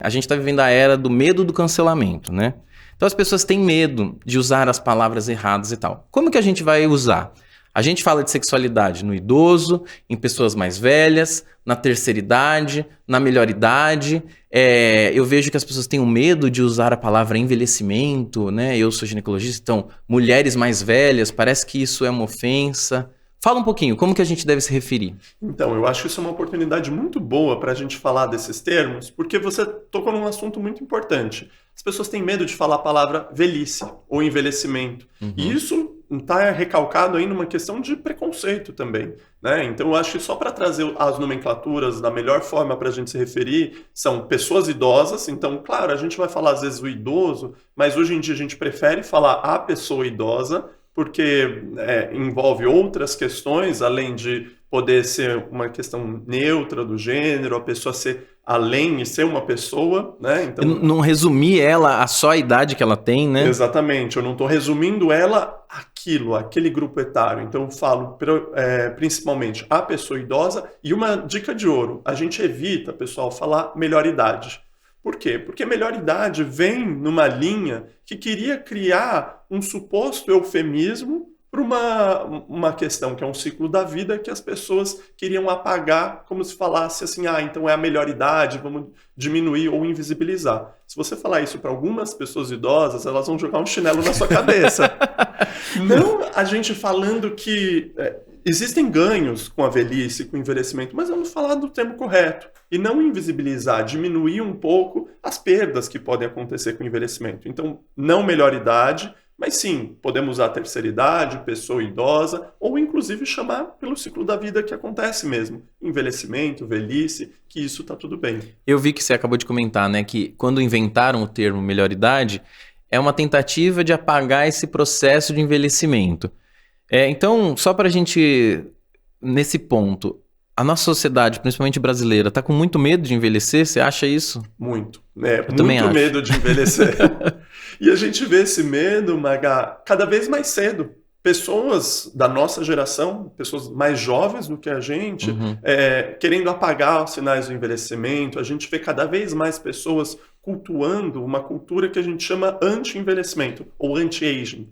A gente está vivendo a era do medo do cancelamento, né? Então as pessoas têm medo de usar as palavras erradas e tal. Como que a gente vai usar? A gente fala de sexualidade no idoso, em pessoas mais velhas, na terceira idade, na melhor idade. Eu vejo que as pessoas têm um medo de usar a palavra envelhecimento, né? Eu sou ginecologista, então mulheres mais velhas, parece que isso é uma ofensa. Fala um pouquinho, como que a gente deve se referir? Então, eu acho que isso é uma oportunidade muito boa para a gente falar desses termos, porque você tocou num assunto muito importante. As pessoas têm medo de falar a palavra velhice ou envelhecimento. E isso está recalcado aí numa questão de preconceito também, né? Então, eu acho que só para trazer as nomenclaturas da melhor forma para a gente se referir, são pessoas idosas. Então, claro, a gente vai falar às vezes o idoso, mas hoje em dia a gente prefere falar a pessoa idosa, porque envolve outras questões, além de poder ser uma questão neutra do gênero, a pessoa ser além e ser uma pessoa, né? Então, não resumir ela a só a idade que ela tem, né? Exatamente, eu não estou resumindo ela aquele grupo etário. Então eu falo principalmente a pessoa idosa. E uma dica de ouro, a gente evita, pessoal, falar melhor idade. Por quê? Porque melhor idade vem numa linha que queria criar um suposto eufemismo para uma questão que é um ciclo da vida que as pessoas queriam apagar, como se falasse assim, então é a melhor idade, vamos diminuir ou invisibilizar. Se você falar isso para algumas pessoas idosas, elas vão jogar um chinelo na sua cabeça. Não a gente falando que existem ganhos com a velhice, com o envelhecimento, mas vamos falar do termo correto. E não invisibilizar, diminuir um pouco as perdas que podem acontecer com o envelhecimento. Então, não melhor idade, mas sim, podemos usar terceira idade, pessoa idosa, ou inclusive chamar pelo ciclo da vida que acontece mesmo. Envelhecimento, velhice, que isso está tudo bem. Eu vi que você acabou de comentar, né, que quando inventaram o termo melhor idade, é uma tentativa de apagar esse processo de envelhecimento. Então, só para a gente, nesse ponto, a nossa sociedade, principalmente brasileira, está com muito medo de envelhecer? Você acha isso? Muito. Também Muito acho. medo de envelhecer. E a gente vê esse medo, Maga, cada vez mais cedo. Pessoas da nossa geração, pessoas mais jovens do que a gente, querendo apagar os sinais do envelhecimento. A gente vê cada vez mais pessoas cultuando uma cultura que a gente chama anti-envelhecimento, ou anti-aging.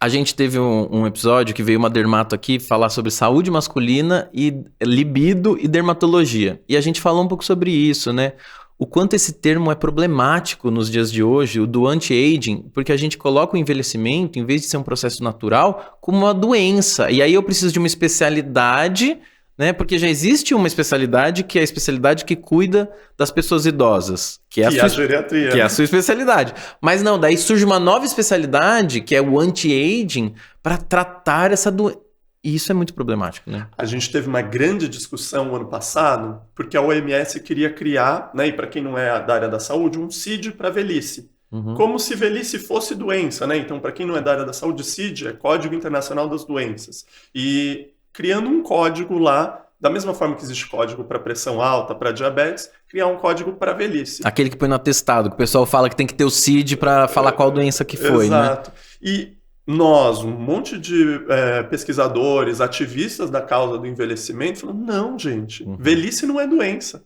A gente teve um episódio que veio uma dermato aqui falar sobre saúde masculina e libido e dermatologia. E a gente falou um pouco sobre isso, né? O quanto esse termo é problemático nos dias de hoje, o do anti-aging, porque a gente coloca o envelhecimento, em vez de ser um processo natural, como uma doença. E aí eu preciso de uma especialidade, né? Porque já existe uma especialidade que é a especialidade que cuida das pessoas idosas. Que é a geriatria. Que é a sua especialidade. Mas não, daí surge uma nova especialidade, que é o anti-aging, para tratar essa doença. E isso é muito problemático, né? A gente teve uma grande discussão ano passado, porque a OMS queria criar, né, e para quem não é da área da saúde, um CID para velhice. Como se velhice fosse doença, né? Então, para quem não é da área da saúde, CID é Código Internacional das Doenças. E criando um código lá, da mesma forma que existe código para pressão alta, para diabetes, criar um código para velhice. Aquele que põe no atestado, que o pessoal fala que tem que ter o CID para falar qual doença que foi, Exato. Né? E nós, um monte de pesquisadores, ativistas da causa do envelhecimento, falando, não, gente, velhice não é doença.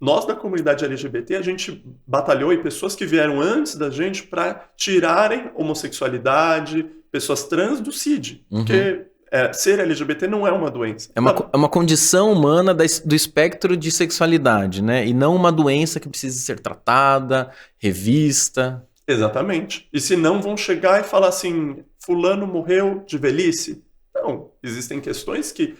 Nós, da comunidade LGBT, a gente batalhou e pessoas que vieram antes da gente para tirarem homossexualidade, pessoas trans do CID. Porque ser LGBT não é uma doença. É uma condição humana do espectro de sexualidade, né? E não uma doença que precisa ser tratada, revista. Exatamente. E se não, vão chegar e falar assim, fulano morreu de velhice? Não, existem questões que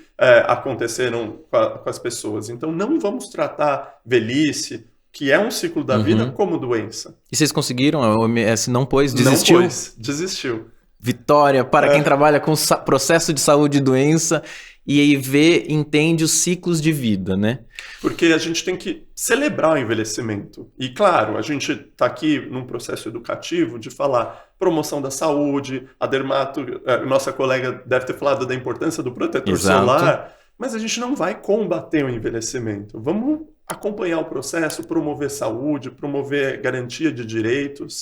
aconteceram com as pessoas. Então não vamos tratar velhice, que é um ciclo da vida, como doença. E vocês conseguiram? A OMS não pôs? Desistiu? Não pôs, desistiu. Vitória para quem trabalha com processo de saúde e doença e aí entende os ciclos de vida, né? Porque a gente tem que celebrar o envelhecimento. E claro, a gente está aqui num processo educativo de falar promoção da saúde, a dermato, nossa colega deve ter falado da importância do protetor solar, mas a gente não vai combater o envelhecimento. Vamos acompanhar o processo, promover saúde, promover garantia de direitos.